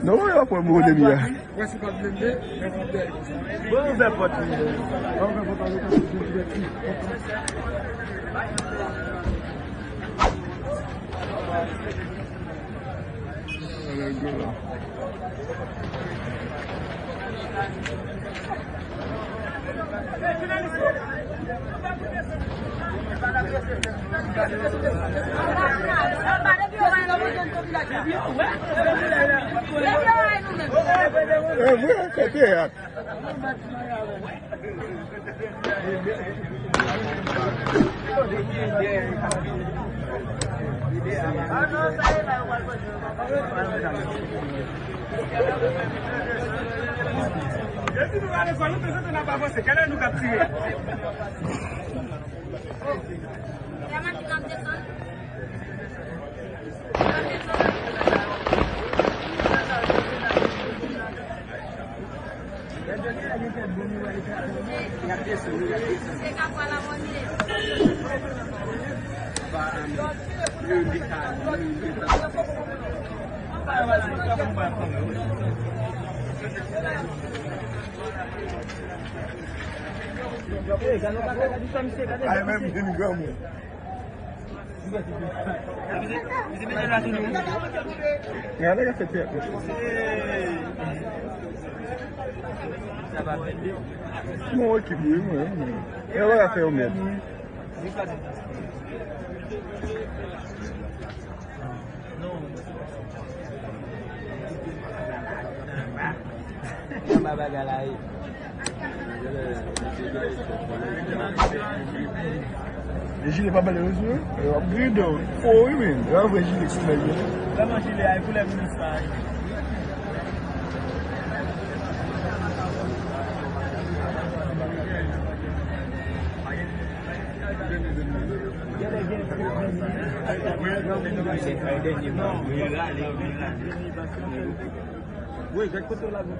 Não é para o de minha. Vai se fazer vender, Vamos ver para ti. vamos botar o outro aqui. Aí mesmo de ninguém. Nada que afetar. Não, que bom, mano. Ela já fez o mesmo. Le gilet pas malheureux, eu não. Foi, mano. Eu vou gilet com ele. Vamos gilet aí, pula no site. Oui, j'ai côté là de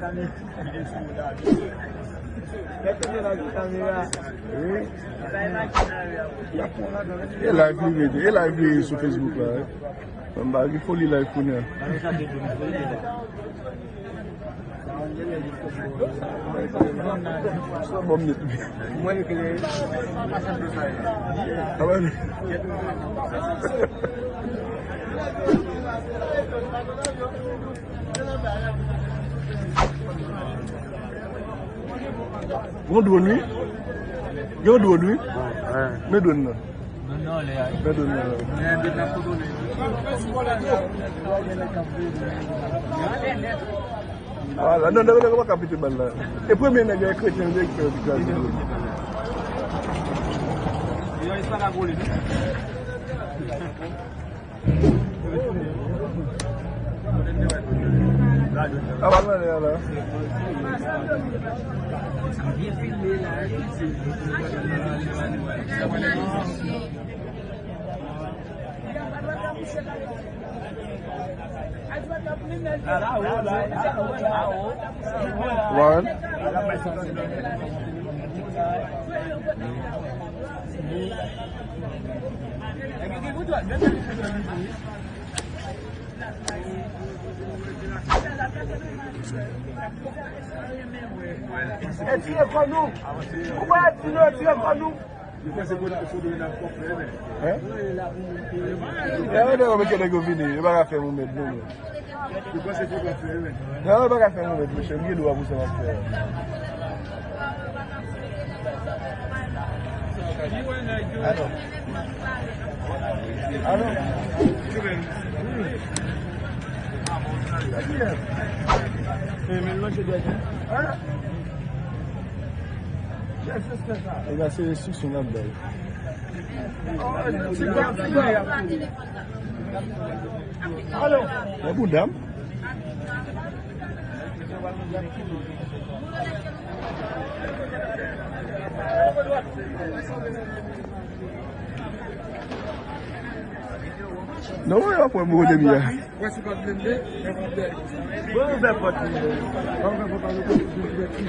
caméra. Oui. Et live sur Facebook là. Il faut les live pour nous. Ça va mieux. Moi, je vais Ah ouais. Vous donnez nuit? Vous donnez nuit? Mais donne. Non, les gars. Mais donne. Voilà, non, non, non, pas capiter balle là. Et premier nègre chrétien de classe. Il va pas la voler. Ah voilà là. One. Et tu es pas nous. Pourquoi tu es pas nous? Hein? Non, mais qu'est-ce que vous venez? Il va faire mon maître. Non, il va faire mon maître. Je suis mieux de vous faire. Alors. Alors. Il a ses instructions là-dedans. Alors. La bonne dame. Non, il va pour me redémier. Vai se fazer vender, Vamos ver para ti. vamos botar o outro aqui.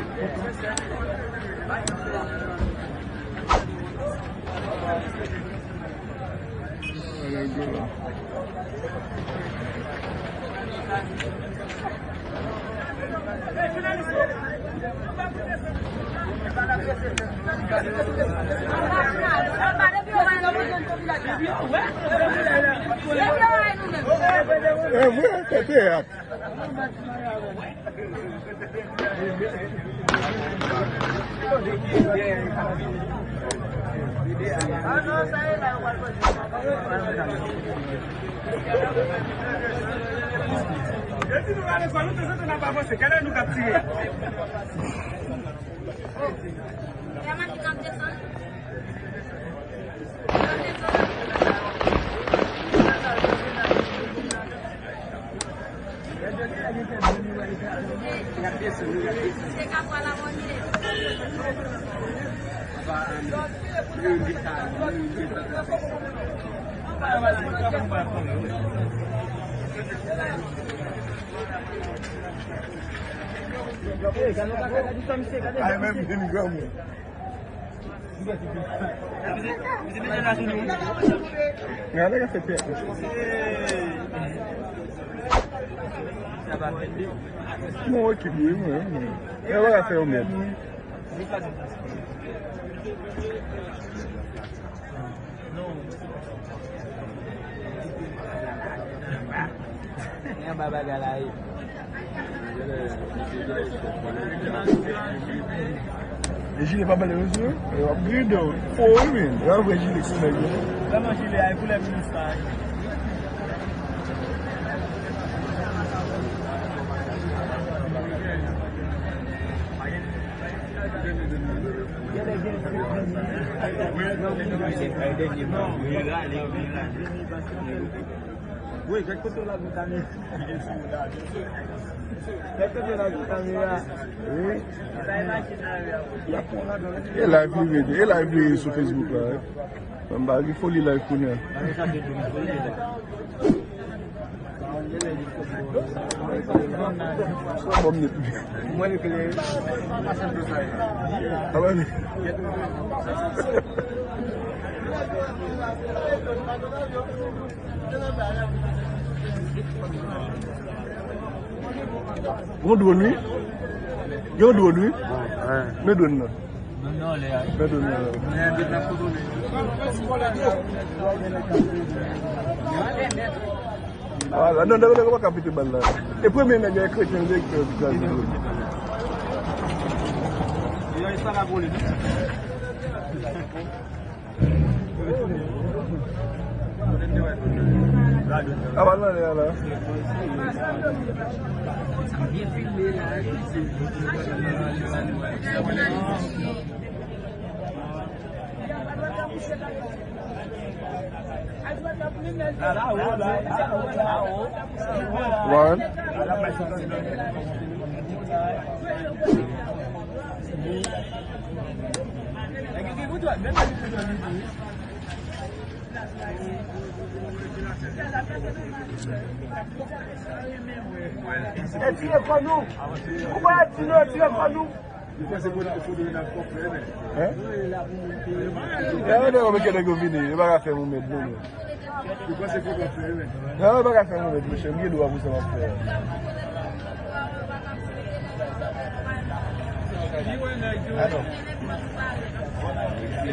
Não, que mesmo, ela vai ser o mesmo. Je n'ai pas balé aux yeux, eu abri de fome, eu abri de l'extérieur. Comment je l'ai pour les ministres? Oui, quelque chose là, vous avez. Oui. Elle a vu sur Facebook là. Il faut lire live pour nous. Vous donnez? Vous donnez? Me donne. Me donne. Voilà, non, non, non, pas capter balle là. Et puis même les chrétiens de ah voilà là. One. Tire kwa nous. Pourquoi tire kwa nous? Não, não quero que eu vire. Eu vou fazer medo. Eu vou fazer medo. Eu cheguei do abuso da fé.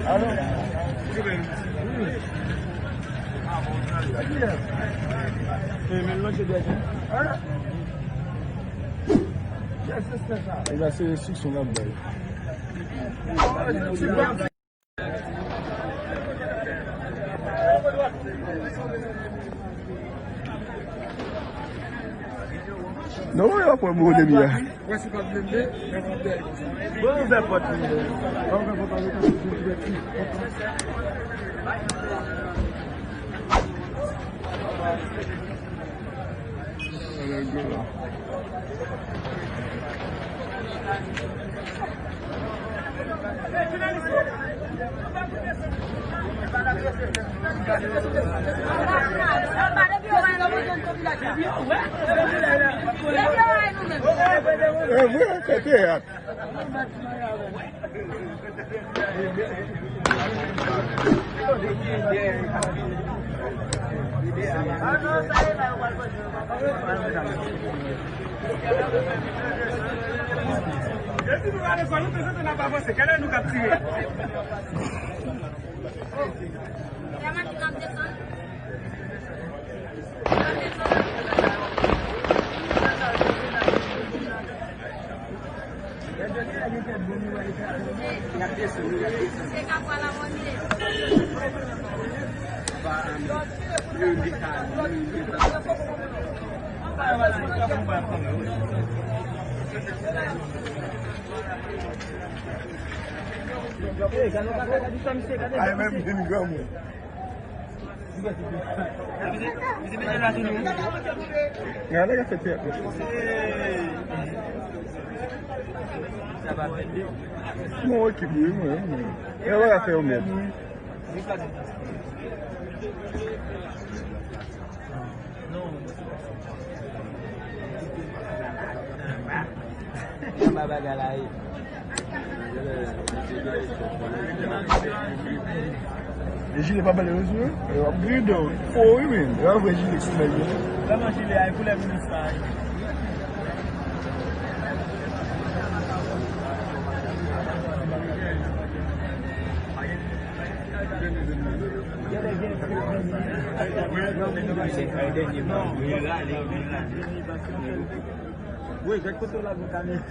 Alô? Il va se sur son abdomen. Non, il va pas mourir de bien. Não, que bom, ela vai ser o mesmo. Le gilet pas malheureusement, eu abri donc, foi mesmo, eu abri gilet com ele. Comment gilet aí pour les ministres? Oui, j'ai écouté la caméra.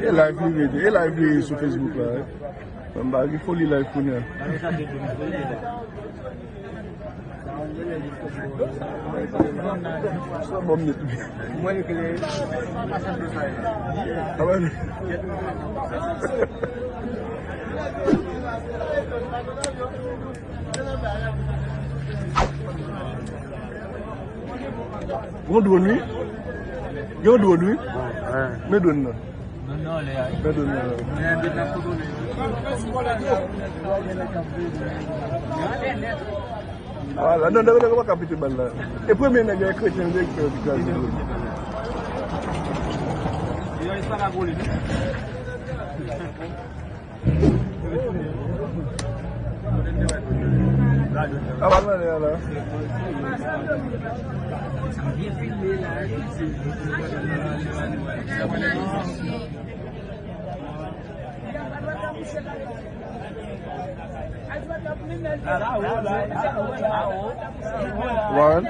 E live sur Facebook là. Il faut les live pour nous. Vous donnez? Vous donnez? Mais donne. Non, les Mais donne. Voilà, non, non, pas capiter là. Et premier nègre chrétien de il pas la boule. Ah bah là. One.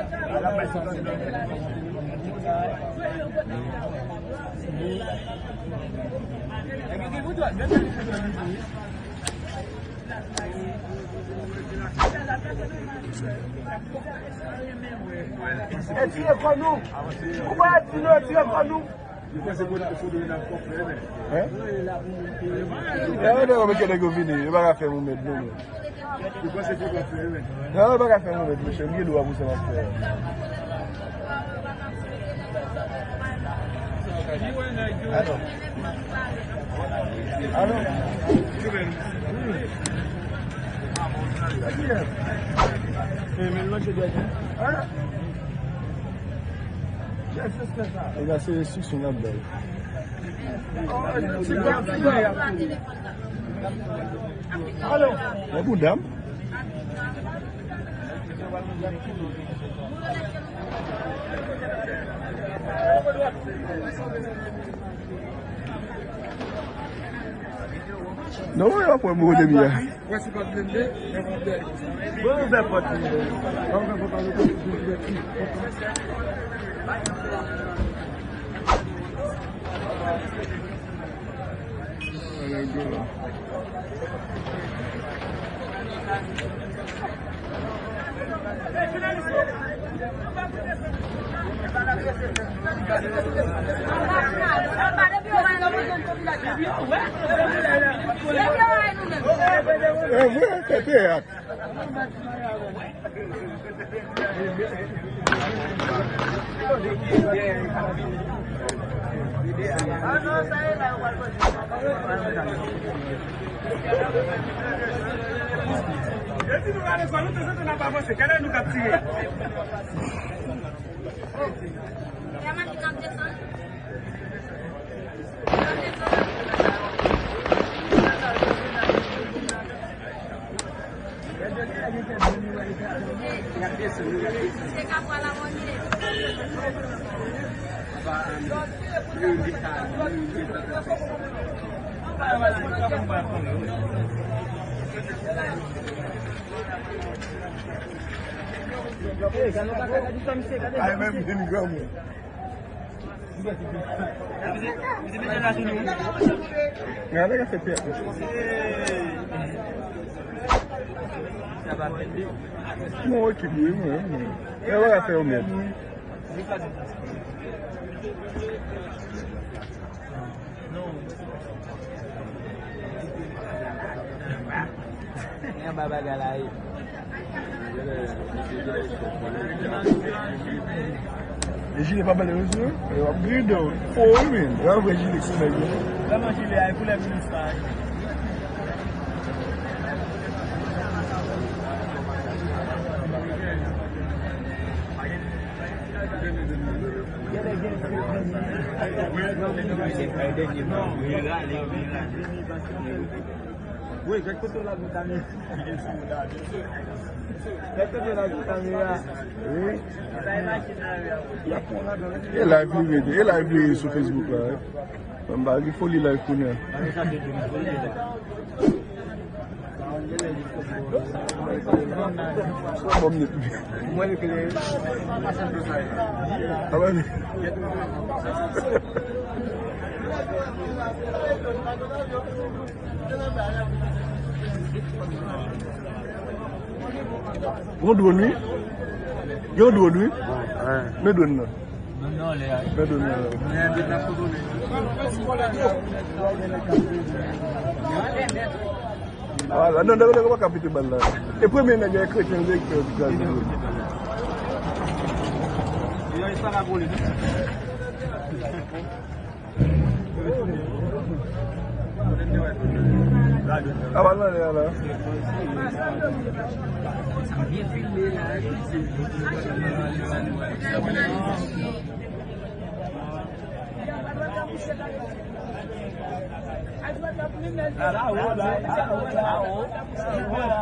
Tire kwa nous. Pourquoi tire kwa nous? Eu não quero que eu vini, eu vou fazer medo não. Não, eu vou fazer medo, mas eu não vou abusar mais. Alô. Il a ses sous son là-bas. Allô. La bonne dame. Non, il va pas mourir de bien. Ay même une gomme. Nada que hacer pierna. Não, que bem, mano. Eu vou fazer o mesmo. É babagala aí. Ele vai bater no seu. Eu upgrade. Foi, mano. Eu vou agir isso mesmo. Vamos agir aí, pula no estádio. Oui, quel côté la vitamine? Quel côté la vitamine? Oui. Il a vu sur Facebook là. Il faut lire live pour nous. Vous donnez? Vous donnez? Me donne. Non, les gars. Me donne. Voilà, non, non, pas capiter balle là. Et premier nègre chrétien directeur du gaz. Il y a ça la boule. Ah voilà, là.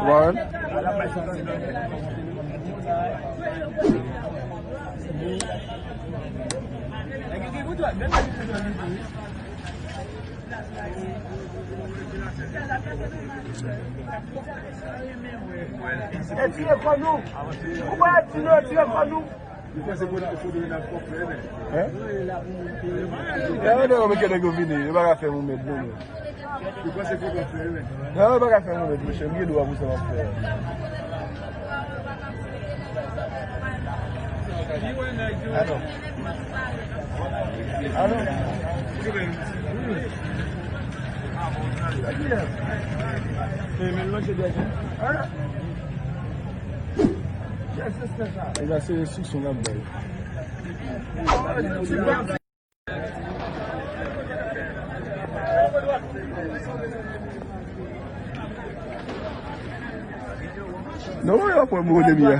One. Tire kwa nou. Pourquoi tire kwa nou? Eu não quero que eu vini, eu vou fazer um medo. Eu vou fazer um medo, eu chamo de você vai fazer. Il va se sous son abdomen. Non, il va pas mourir de bien.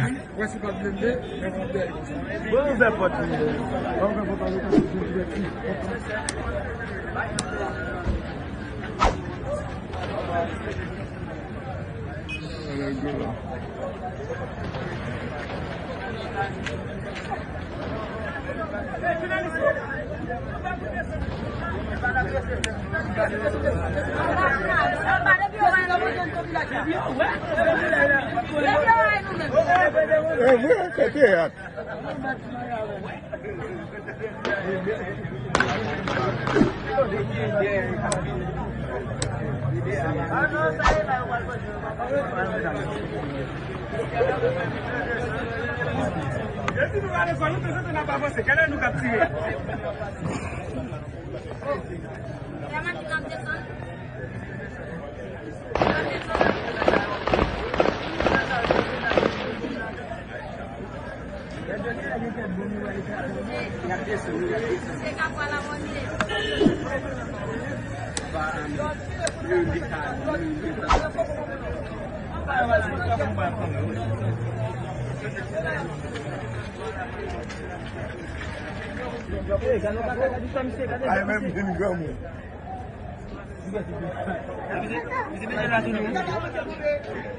Ay même une gomme.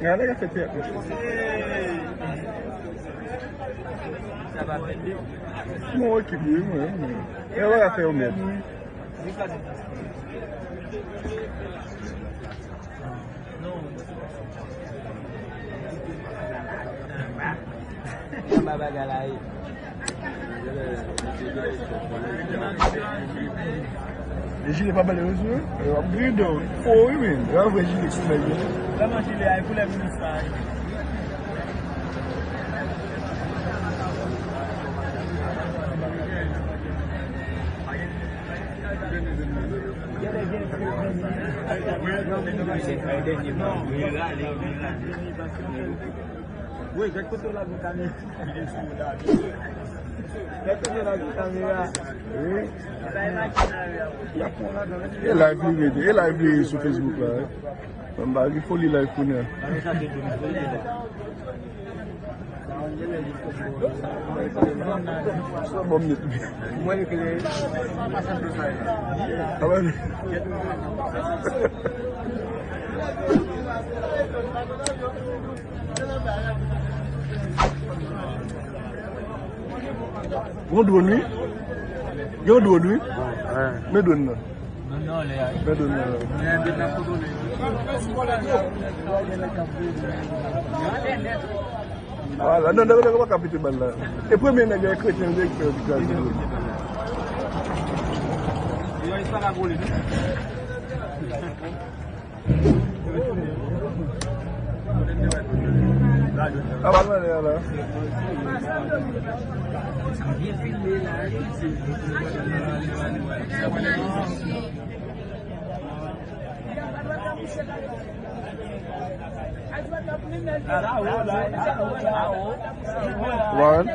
Nggak ada kasih tiap. Mau kibi mwe. Ya wa kasih omet. Bagalai. Les gilets pas balés aux yeux. Upgrade. Oh oui, mais. Là, vous voyez les gilets qui sont là. Là, moi, je l'ai pour les ministres. Oui, j'ai écouté la caméra. Oui. Et live sur Facebook là. Il faut lire live pour nous. C'est bon mieux. Moi, je l'ai. Ah ouais. Vous donnez nuit? Vous donnez nuit? Mais donne. Non, les gars. Mais donne. Voilà, non, non, pas capitale là. Et premier nègre chrétien qui fait du gaz. Il va pas la voler. Ah, voilà, là. One.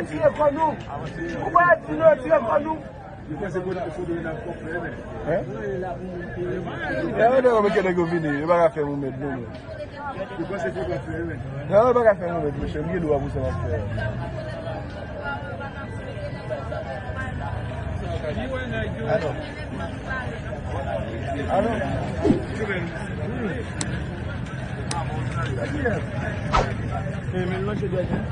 Tirez pour nous. Pourquoi tirez pour nous? Ya ndio wamekenda govini, baka faire mon maître non. Tu penses que tu vas faire? Non, baka faire mon maître, je me dis doit vous savoir faire. Alors. Mais maintenant je dois dire.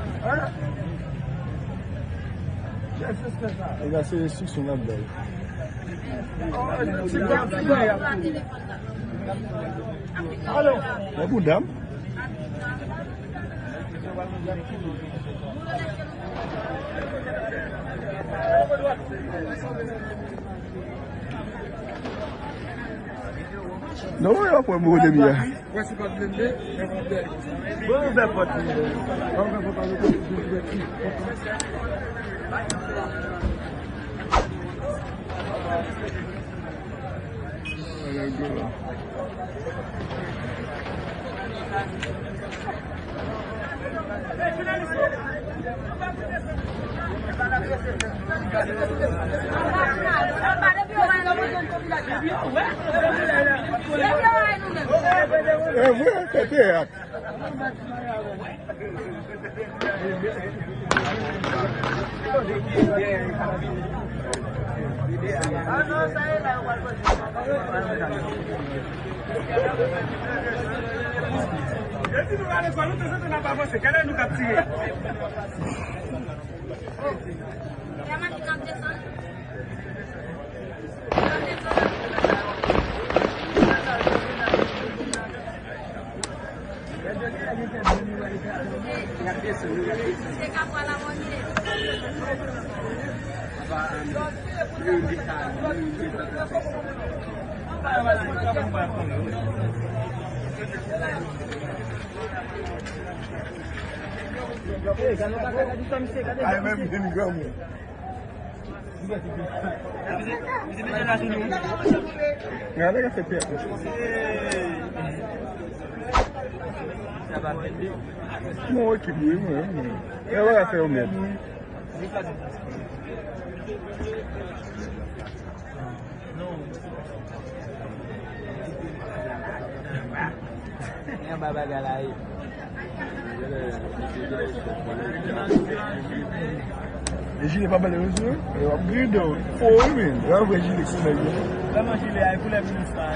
Il y a ces instructions là-dedans. Alors, La bout d'âme. Non, il va pas me de bien. Mau kibi mwe. Ya wa kasih omet. Yang babaga lain. E jile pa bale monsieur? E wap grid ou. Fou ou men? E wap grid jile kou men. Lama jile ay pou le minister.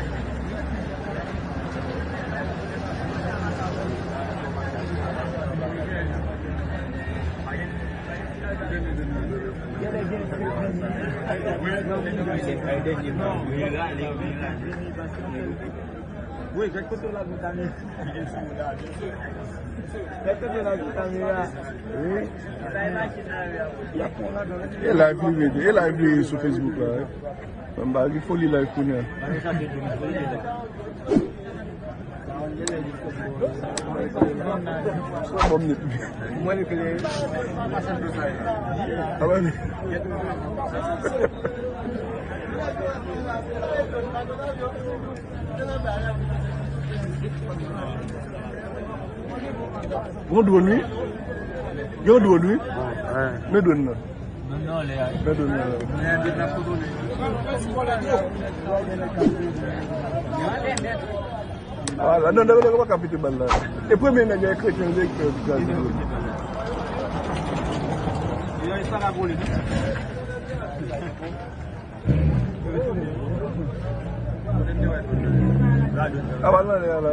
Oui, j'ai côté la vitamine. Côté la vitamine. Oui. E live li vede. E live li sou Facebook la. Mwen ba ki foli live pou nye. Mwen net bi. Mwen ke le. Awa ni. Mwen doon mi? Yon doon mi? Mwen doon nan? Non le ay. Mwen doon nan? Wala, nan dè wak kapite bal la. E pwè men gen kretyen dek kretyen dek. Yon isa la gole. Awa nan le ala.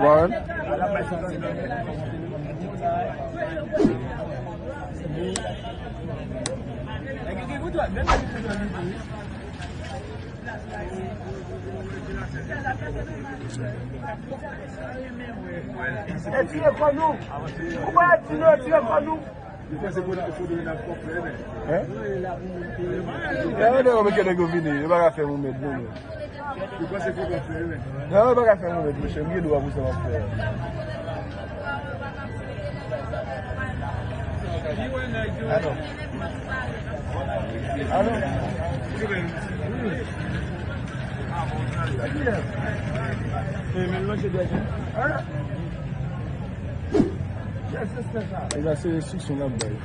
One. E tire kwa nou. Ou ba tire kwa nou. E ane wame kene go vini. E baga fe mou med nou. E baga fe mou med mwen chen. Mwen do wapou se wap fe. Ano? E la se sik son la bay.